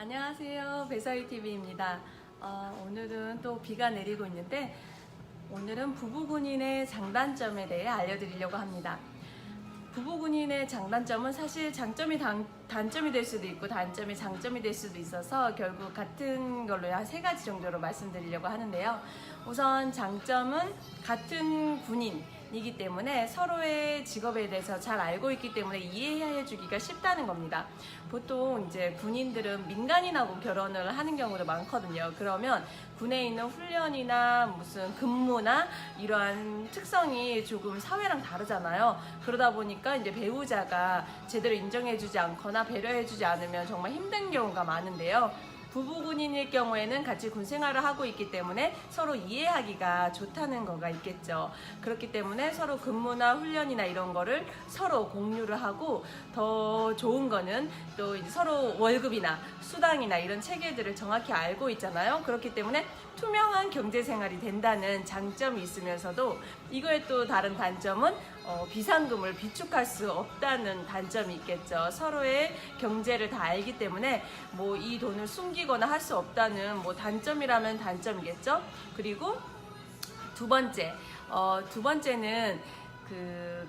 안녕하세요. 배서희TV입니다. 오늘은 또 비가 내리고 있는데 오늘은 부부군인의 장단점에 대해 알려드리려고 합니다. 부부군인의 장단점은 사실 장점이 단점이 될 수도 있고 단점이 장점이 될 수도 있어서 결국 같은 걸로 한 3가지 정도로 말씀드리려고 하는데요. 우선 장점은 같은 군인이기 때문에 서로의 직업에 대해서 잘 알고 있기 때문에 이해해 주기가 쉽다는 겁니다. 보통 이제 군인들은 민간인하고 결혼을 하는 경우도 많거든요. 그러면 군에 있는 훈련이나 무슨 근무나 이러한 특성이 조금 사회랑 다르잖아요. 그러다 보니까 이제 배우자가 제대로 인정해주지 않거나 배려해주지 않으면 정말 힘든 경우가 많은데요. 부부군인일 경우에는 같이 군 생활을 하고 있기 때문에 서로 이해하기가 좋다는 거가 있겠죠. 그렇기 때문에 서로 근무나 훈련이나 이런 거를 서로 공유를 하고, 더 좋은 거는 또 이제 서로 월급이나 수당이나 이런 체계들을 정확히 알고 있잖아요. 그렇기 때문에 투명한 경제 생활이 된다는 장점이 있으면서도 이거의 또 다른 단점은 비상금을 비축할 수 없다는 단점이 있겠죠. 서로의 경제를 다 알기 때문에 뭐 이 돈을 숨기거나 할 수 없다는 뭐 단점이라면 단점이겠죠. 그리고 두 번째는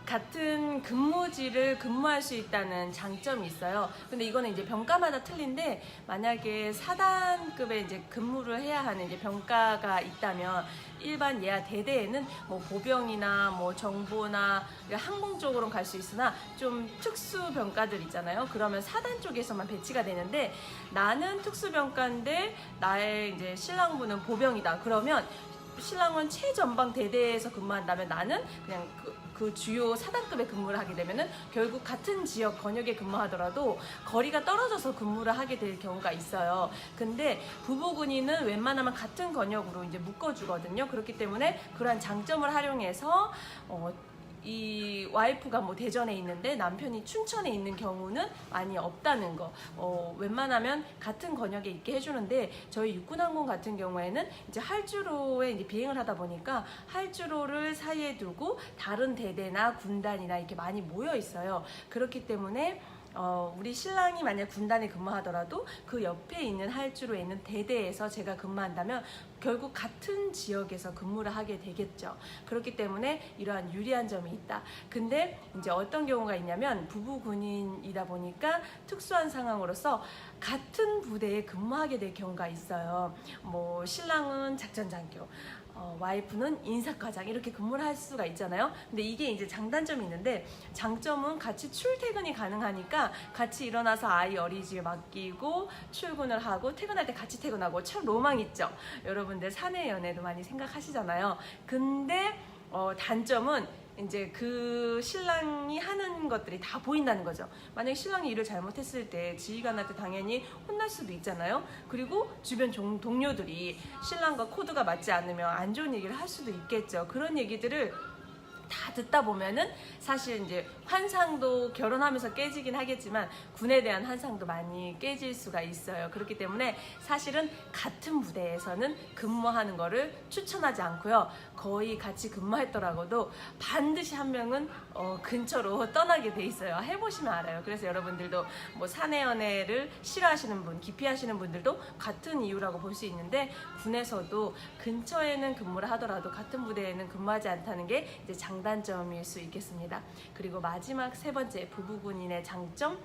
같은 근무지를 근무할 수 있다는 장점이 있어요. 근데 이거는 이제 병가마다 틀린데, 만약에 4단급에 이제 근무를 해야 하는 이제 병가가 있다면 일반 예하 대대에는 뭐 보병이나 뭐 정보나 항공 쪽으로는 갈 수 있으나 좀 특수 병가들 있잖아요. 그러면 4단 쪽에서만 배치가 되는데, 나는 특수병가인데 나의 이제 신랑분은 보병이다. 그러면 신랑은 최전방 대대에서 근무한다면 나는 그냥 그 주요 4단급에 근무를 하게 되면은 결국 같은 지역 권역에 근무하더라도 거리가 떨어져서 근무를 하게 될 경우가 있어요. 근데 부부군인은 웬만하면 같은 권역으로 이제 묶어주거든요. 그렇기 때문에 그러한 장점을 활용해서 이 와이프가 뭐 대전에 있는데 남편이 춘천에 있는 경우는 많이 없다는 거. 웬만하면 같은 권역에 있게 해주는데, 저희 육군항공 같은 경우에는 이제 활주로에 이제 비행을 하다 보니까 활주로를 사이에 두고 다른 대대나 군단이나 이렇게 많이 모여 있어요. 그렇기 때문에 우리 신랑이 만약 군단에 근무하더라도 그 옆에 있는 활주로에 있는 대대에서 제가 근무한다면 결국 같은 지역에서 근무를 하게 되겠죠. 그렇기 때문에 이러한 유리한 점이 있다. 근데 이제 어떤 경우가 있냐면, 부부 군인이다 보니까 특수한 상황으로서 같은 부대에 근무하게 될 경우가 있어요. 뭐 신랑은 작전장교, 와이프는 인사과장, 이렇게 근무를 할 수가 있잖아요. 근데 이게 이제 장단점이 있는데, 장점은 같이 출퇴근이 가능하니까 같이 일어나서 아이 어린이집에 맡기고 출근을 하고 퇴근할 때 같이 퇴근하고, 참 로망 있죠. 여러분들 사내 연애도 많이 생각하시잖아요. 근데 단점은 이제 그 신랑이 하는 것들이 다 보인다는 거죠. 만약에 신랑이 일을 잘못했을 때 지휘관한테 당연히 혼날 수도 있잖아요. 그리고 주변 동료들이 신랑과 코드가 맞지 않으면 안 좋은 얘기를 할 수도 있겠죠. 그런 얘기들을 다 듣다 보면은 사실 이제 환상도 결혼하면서 깨지긴 하겠지만 군에 대한 환상도 많이 깨질 수가 있어요. 그렇기 때문에 사실은 같은 부대에서는 근무하는 거를 추천하지 않고요. 거의 같이 근무했더라고도 반드시 한 명은 근처로 떠나게 돼 있어요. 해보시면 알아요. 그래서 여러분들도 뭐 사내 연애를 싫어하시는 분, 기피하시는 분들도 같은 이유라고 볼 수 있는데, 군에서도 근처에는 근무를 하더라도 같은 부대에는 근무하지 않다는 게 이제 장단점일 수 있겠습니다. 그리고 마지막 3번째, 부부군인의 장점,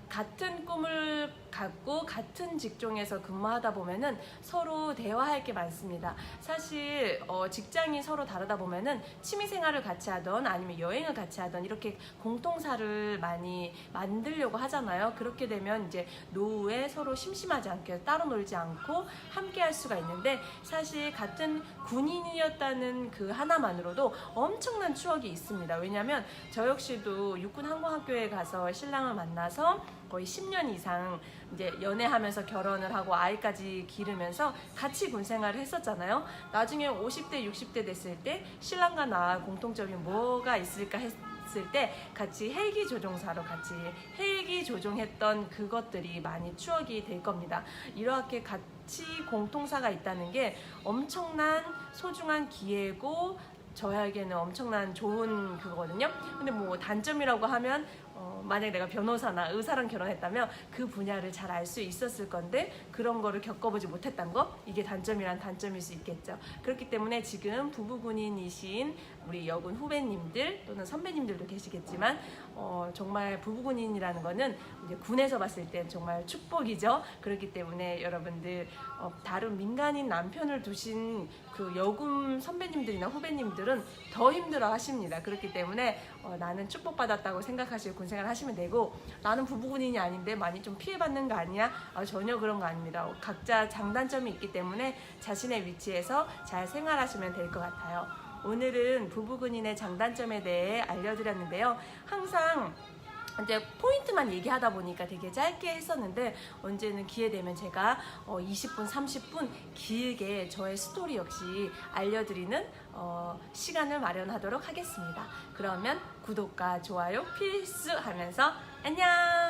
같은 꿈을 갖고 같은 직종에서 근무하다 보면은 서로 대화할 게 많습니다. 사실 직장이 서로 다르다 보면은 취미생활을 같이 하던 아니면 여행을 같이 하던 이렇게 공통사를 많이 만들려고 하잖아요. 그렇게 되면 이제 노후에 서로 심심하지 않게 따로 놀지 않고 함께 할 수가 있는데, 사실 같은 군인이었다는 그 하나만으로도 엄청난 추억이 있습니다. 왜냐하면 저 역시도 육군항공학교에 가서 신랑을 만나서 거의 10년 이상 이제 연애하면서 결혼을 하고 아이까지 기르면서 같이 군 생활을 했었잖아요. 나중에 50대, 60대 됐을 때 신랑과 나 공통점이 뭐가 있을까 했을 때 같이 헬기 조종사로 같이 헬기 조종했던 그것들이 많이 추억이 될 겁니다. 이렇게 같이 공통사가 있다는 게 엄청난 소중한 기회고 저에게는 엄청난 좋은 그거거든요. 근데 뭐 단점이라고 하면 만약 내가 변호사나 의사랑 결혼했다면 그 분야를 잘 알 수 있었을 건데 그런 거를 겪어보지 못했던 거, 이게 단점이란 단점일 수 있겠죠. 그렇기 때문에 지금 부부군인이신 우리 여군 후배님들 또는 선배님들도 계시겠지만 정말 부부군인이라는 거는 이제 군에서 봤을 땐 정말 축복이죠. 그렇기 때문에 여러분들 다른 민간인 남편을 두신 그 여군 선배님들이나 후배님들은 더 힘들어 하십니다. 그렇기 때문에 나는 축복받았다고 생각하시고 군생활 하시면 되고, 나는 부부군인이 아닌데 많이 좀 피해받는 거 아니야? 전혀 그런 거 아닙니다. 각자 장단점이 있기 때문에 자신의 위치에서 잘 생활하시면 될 것 같아요. 오늘은 부부군인의 장단점에 대해 알려드렸는데요. 항상 이제 포인트만 얘기하다 보니까 되게 짧게 했었는데, 언제는 기회 되면 제가 20분, 30분 길게 저의 스토리 역시 알려드리는 시간을 마련하도록 하겠습니다. 그러면 구독과 좋아요 필수 하면서 안녕!